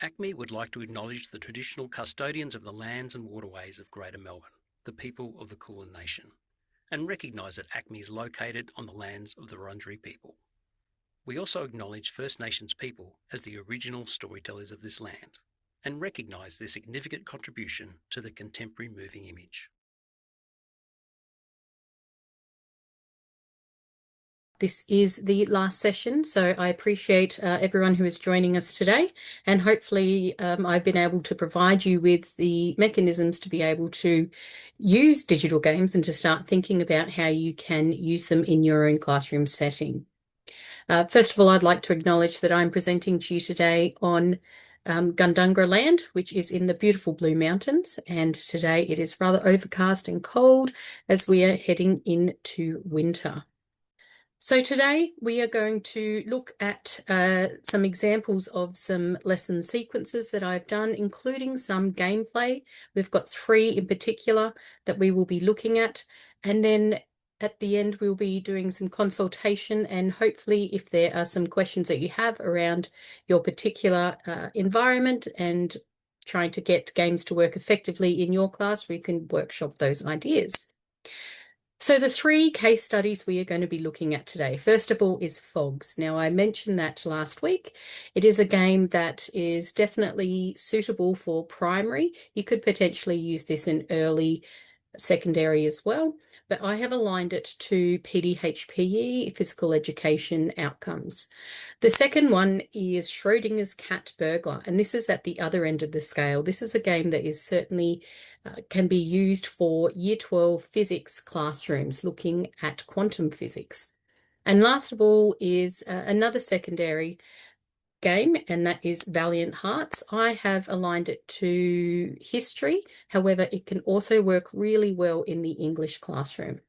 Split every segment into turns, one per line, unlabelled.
ACME would like to acknowledge the traditional custodians of the lands and waterways of Greater Melbourne, the people of the Kulin Nation, and recognise that ACME is located on the lands of the Wurundjeri people. We also acknowledge First Nations people as the original storytellers of this land, and recognise their significant contribution to the contemporary moving image.
This is the last session, so I appreciate everyone who is joining us today, and hopefully I've been able to provide you with the mechanisms to be able to use digital games and to start thinking about how you can use them in your own classroom setting. First of all, I'd like to acknowledge that I'm presenting to you today on Gundungra land, which is in the beautiful Blue Mountains, and today it is rather overcast and cold as we are heading into winter. So today we are going to look at some examples of some lesson sequences that I've done, including some gameplay. We've got 3 in particular that we will be looking at, and then at the end we'll be doing some consultation, and hopefully if there are some questions that you have around your particular environment and trying to get games to work effectively in your class, we can workshop those ideas. So the 3 case studies we are going to be looking at today, first of all, is Fogs. Now, I mentioned that last week. It is a game that is definitely suitable for primary. You could potentially use this in early secondary as well, but I have aligned it to PDHPE, physical education outcomes. The second one is Schrodinger's Cat Burglar, and this is at the other end of the scale. This is a game that is certainly can be used for Year 12 physics classrooms looking at quantum physics. And last of all is another secondary game, and that is Valiant Hearts. I have aligned it to history. However, it can also work really well in the English classroom.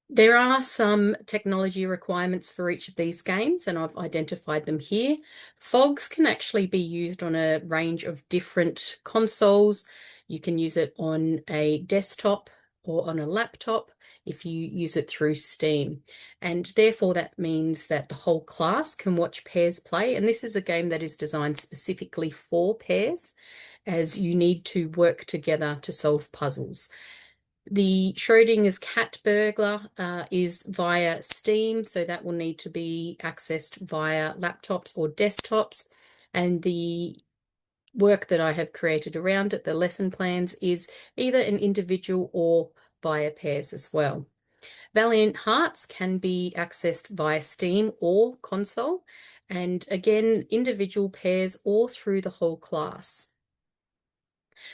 There are some technology requirements for each of these games, and I've identified them here. Fogs can actually be used on a range of different consoles. You can use it on a desktop or on a laptop if you use it through Steam. And therefore that means that the whole class can watch pairs play. And this is a game that is designed specifically for pairs, as you need to work together to solve puzzles. The Schrodinger's Cat Burglar is via Steam, so that will need to be accessed via laptops or desktops. And the work that I have created around it, the lesson plans, is either an individual or via pairs as well. Valiant Hearts can be accessed via Steam or console, and again, individual pairs or through the whole class.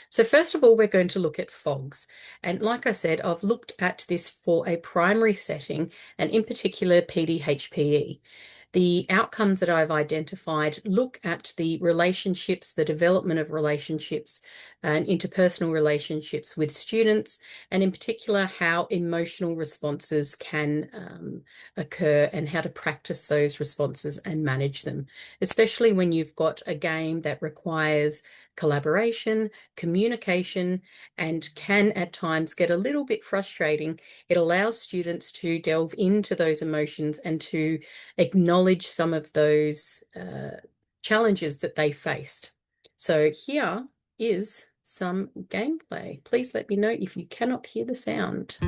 So first of all, we're going to look at Fogs. And like I said, I've looked at this for a primary setting, and in particular PDHPE. The outcomes that I've identified look at the relationships, the development of relationships and interpersonal relationships with students, and in particular how emotional responses can occur and how to practice those responses and manage them, especially when you've got a game that requires collaboration, communication, and can at times get a little bit frustrating. It allows students to delve into those emotions and to acknowledge some of those challenges that they faced. So here is some gameplay. Please let me know if you cannot hear the sound.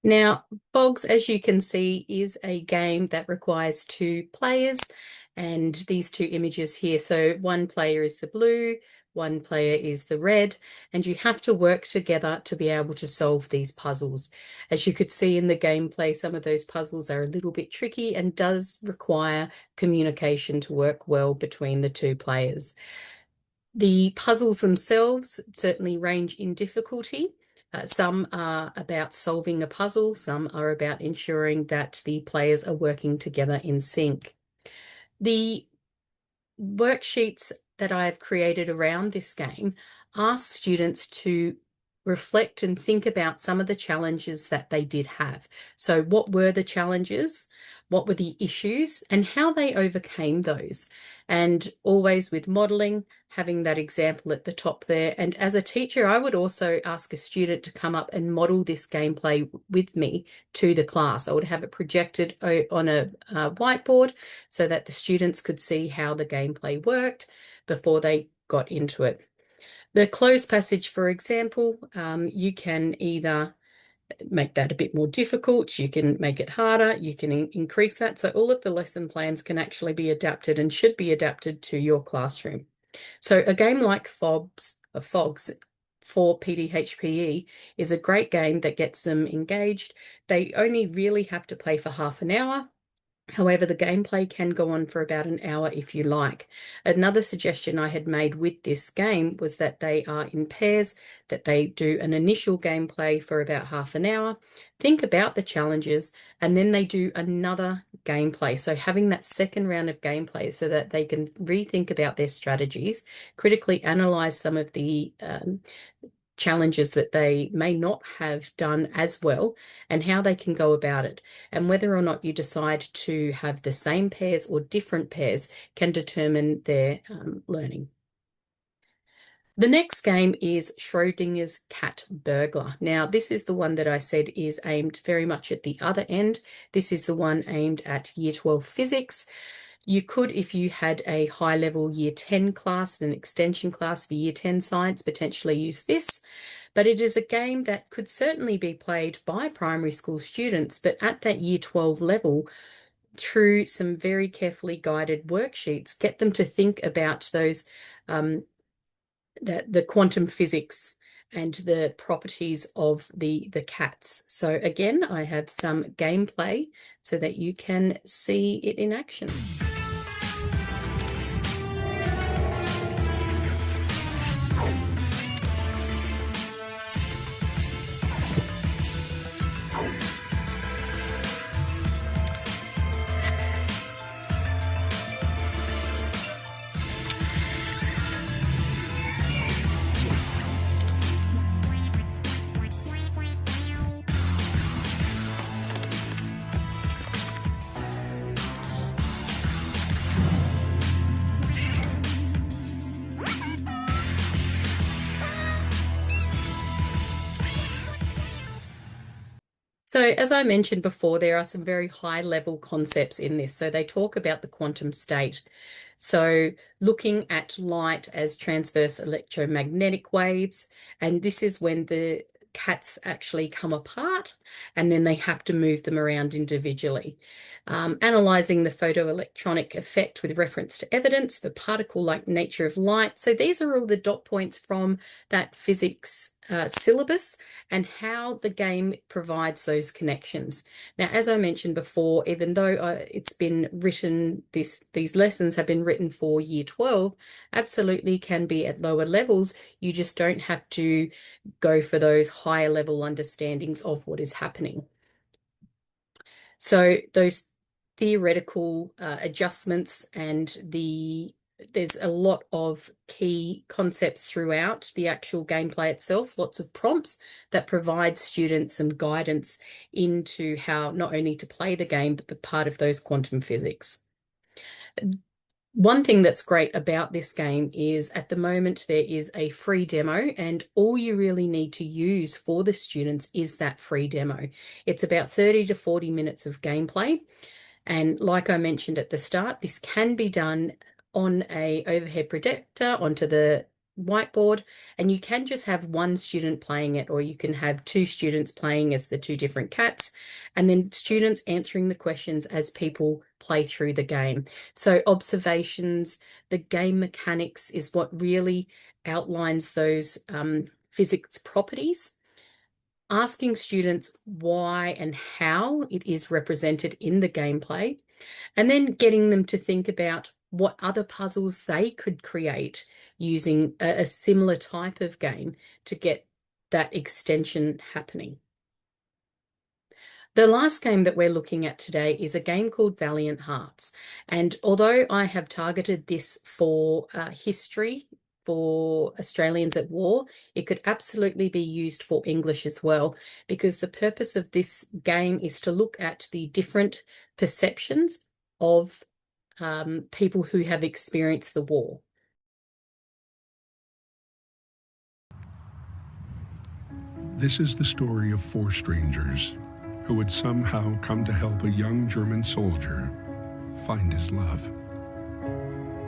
Now, Bogs, as you can see, is a game that requires two players, and these two images here. So one player is the blue, one player is the red, and you have to work together to be able to solve these puzzles. As you could see in the gameplay, some of those puzzles are a little bit tricky and does require communication to work well between the two players. The puzzles themselves certainly range in difficulty. Some are about solving a puzzle, some are about ensuring that the players are working together in sync. The worksheets that I have created around this game ask students to reflect and think about some of the challenges that they did have. So what were the challenges? What were the issues and how they overcame those? And always with modeling, having that example at the top there. And as a teacher, I would also ask a student to come up and model this gameplay with me to the class. I would have it projected on a whiteboard so that the students could see how the gameplay worked before they got into it. The closed passage, for example, you can either make that a bit more difficult, you can make it harder, you can increase that. So all of the lesson plans can actually be adapted and should be adapted to your classroom. So a game like FOGS for PDHPE is a great game that gets them engaged. They only really have to play for half an hour. However, the gameplay can go on for about an hour if you like. Another suggestion I had made with this game was that they are in pairs, that they do an initial gameplay for about half an hour, think about the challenges, and then they do another gameplay. So having that second round of gameplay so that they can rethink about their strategies, critically analyze some of the challenges that they may not have done as well and how they can go about it. And whether or not you decide to have the same pairs or different pairs can determine their learning. The next game is Schrodinger's Cat Burglar. Now, this is the one that I said is aimed very much at the other end. This is the one aimed at Year 12 physics. You could, if you had a high-level Year 10 class and an extension class for Year 10 science, potentially use this. But it is a game that could certainly be played by primary school students, but at that Year 12 level, through some very carefully guided worksheets, get them to think about those the quantum physics and the properties of the cats. So again, I have some gameplay so that you can see it in action. So as I mentioned before, there are some very high level concepts in this. So they talk about the quantum state. So looking at light as transverse electromagnetic waves, and this is when the cats actually come apart and then they have to move them around individually. Analyzing the photoelectronic effect with reference to evidence, the particle-like nature of light. So these are all the dot points from that physics syllabus and how the game provides those connections. Now, as I mentioned before, even though it's been written, these lessons have been written for Year 12, absolutely can be at lower levels. You just don't have to go for those higher level understandings of what is happening. So those theoretical adjustments and there's a lot of key concepts throughout the actual gameplay itself, lots of prompts that provide students some guidance into how not only to play the game, but the part of those quantum physics. One thing that's great about this game is at the moment there is a free demo and all you really need to use for the students is that free demo. It's about 30 to 40 minutes of gameplay. And like I mentioned at the start, this can be done on a overhead projector onto the whiteboard, and you can just have one student playing it, or you can have two students playing as the two different cats, and then students answering the questions as people play through the game. So observations, the game mechanics is what really outlines those physics properties. Asking students why and how it is represented in the gameplay, and then getting them to think about what other puzzles they could create using a similar type of game to get that extension happening. The last game that we're looking at today is a game called Valiant Hearts. And although I have targeted this for history for Australians at war, it could absolutely be used for English as well, because the purpose of this game is to look at the different perceptions of people who have experienced the war.
This is the story of four strangers who would somehow come to help a young German soldier find his love.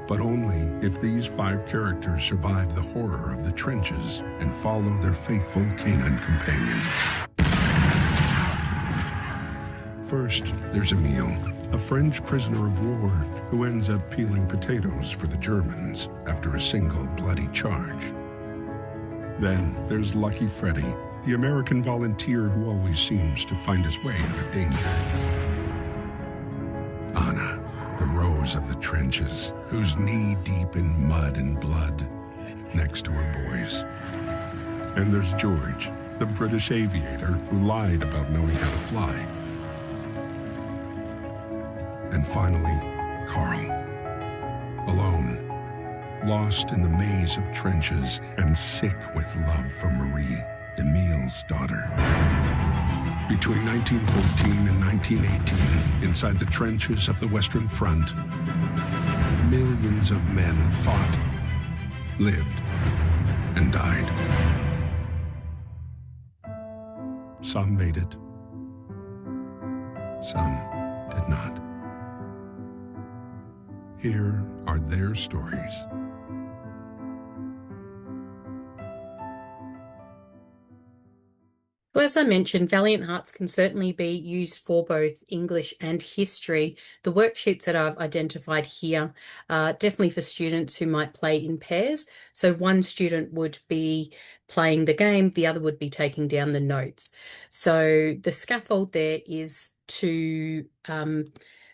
But only if these five characters survive the horror of the trenches and follow their faithful canine companion. First, there's Emile, a French prisoner of war who ends up peeling potatoes for the Germans after a single bloody charge. Then there's Lucky Freddy, the American volunteer who always seems to find his way out of danger. Anna, the rose of the trenches, who's knee-deep in mud and blood, next to her boys. And there's George, the British aviator who lied about knowing how to fly. And finally, Carl, alone, lost in the maze of trenches and sick with love for Marie, Emile's daughter. Between 1914 and 1918, inside the trenches of the Western Front, millions of men fought, lived, and died. Some made it. Some did not. Here are their stories.
So as I mentioned, Valiant Hearts can certainly be used for both English and history. The worksheets that I've identified here are definitely for students who might play in pairs. So one student would be playing the game, the other would be taking down the notes. So the scaffold there is to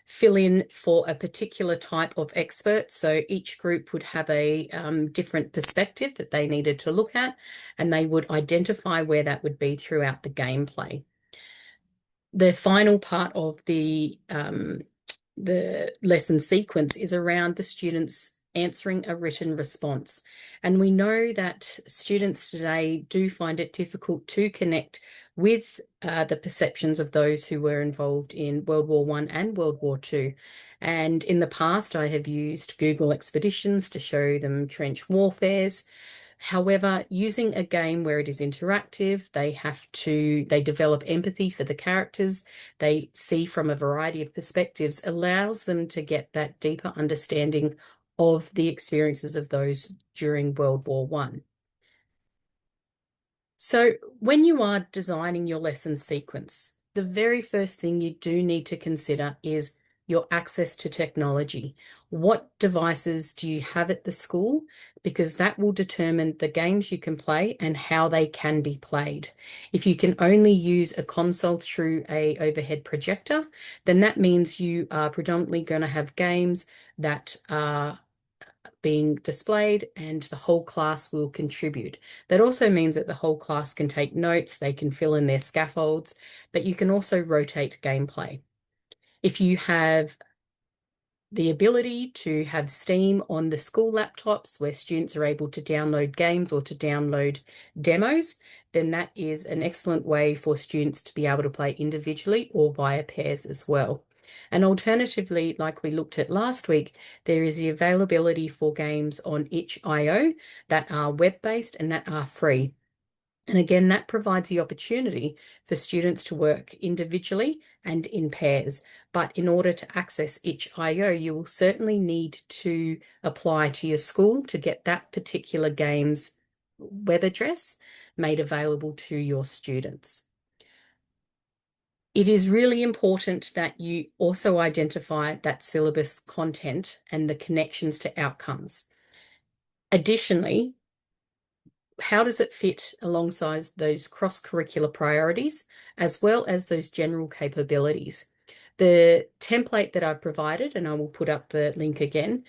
fill in for a particular type of expert. So each group would have a different perspective that they needed to look at, and they would identify where that would be throughout the gameplay. The final part of the lesson sequence is around the students answering a written response. And we know that students today do find it difficult to connect with the perceptions of those who were involved in World War I and World War II. And in the past, I have used Google Expeditions to show them trench warfares. However, using a game where it is interactive, they develop empathy for the characters, they see from a variety of perspectives, allows them to get that deeper understanding of the experiences of those during World War I. So when you are designing your lesson sequence, the very first thing you do need to consider is your access to technology. What devices do you have at the school? Because that will determine the games you can play and how they can be played. If you can only use a console through an overhead projector, then that means you are predominantly going to have games that are being displayed and the whole class will contribute. That also means that the whole class can take notes, they can fill in their scaffolds, but you can also rotate gameplay. If you have the ability to have Steam on the school laptops where students are able to download games or to download demos, then that is an excellent way for students to be able to play individually or via pairs as well. And alternatively, like we looked at last week, there is the availability for games on itch.io that are web-based and that are free. And again, that provides the opportunity for students to work individually and in pairs. But in order to access itch.io, you will certainly need to apply to your school to get that particular game's web address made available to your students. It is really important that you also identify that syllabus content and the connections to outcomes. Additionally, how does it fit alongside those cross-curricular priorities as well as those general capabilities? The template that I provided, and I will put up the link again,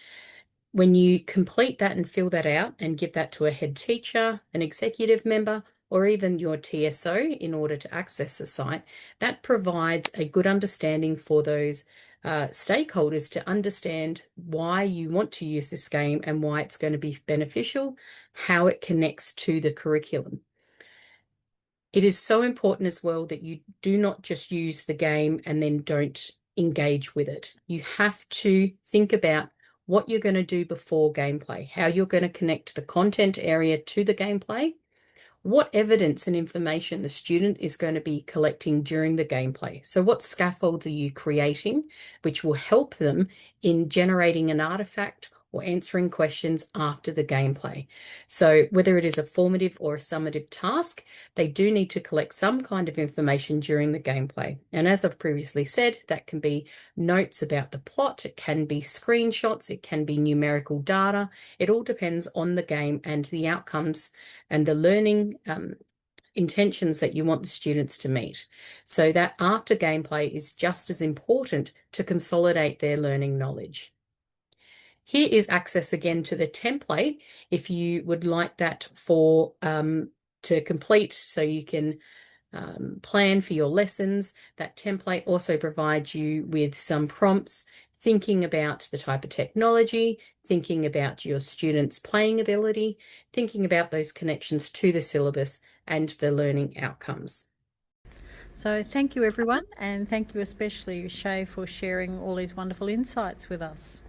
when you complete that and fill that out and give that to a head teacher, an executive member, or even your TSO in order to access the site, that provides a good understanding for those stakeholders to understand why you want to use this game and why it's going to be beneficial, how it connects to the curriculum. It is so important as well that you do not just use the game and then don't engage with it. You have to think about what you're going to do before gameplay, how you're going to connect the content area to the gameplay, what evidence and information the student is going to be collecting during the gameplay. So what scaffolds are you creating which will help them in generating an artifact or answering questions after the gameplay. So whether it is a formative or a summative task, they do need to collect some kind of information during the gameplay. And as I've previously said, that can be notes about the plot, it can be screenshots, it can be numerical data. It all depends on the game and the outcomes and the learning intentions that you want the students to meet. So that after gameplay is just as important to consolidate their learning knowledge. Here is access again to the template if you would like that for to complete, so you can plan for your lessons. That template also provides you with some prompts, thinking about the type of technology, thinking about your students' playing ability, thinking about those connections to the syllabus and the learning outcomes.
So thank you everyone, and thank you especially Shay for sharing all these wonderful insights with us.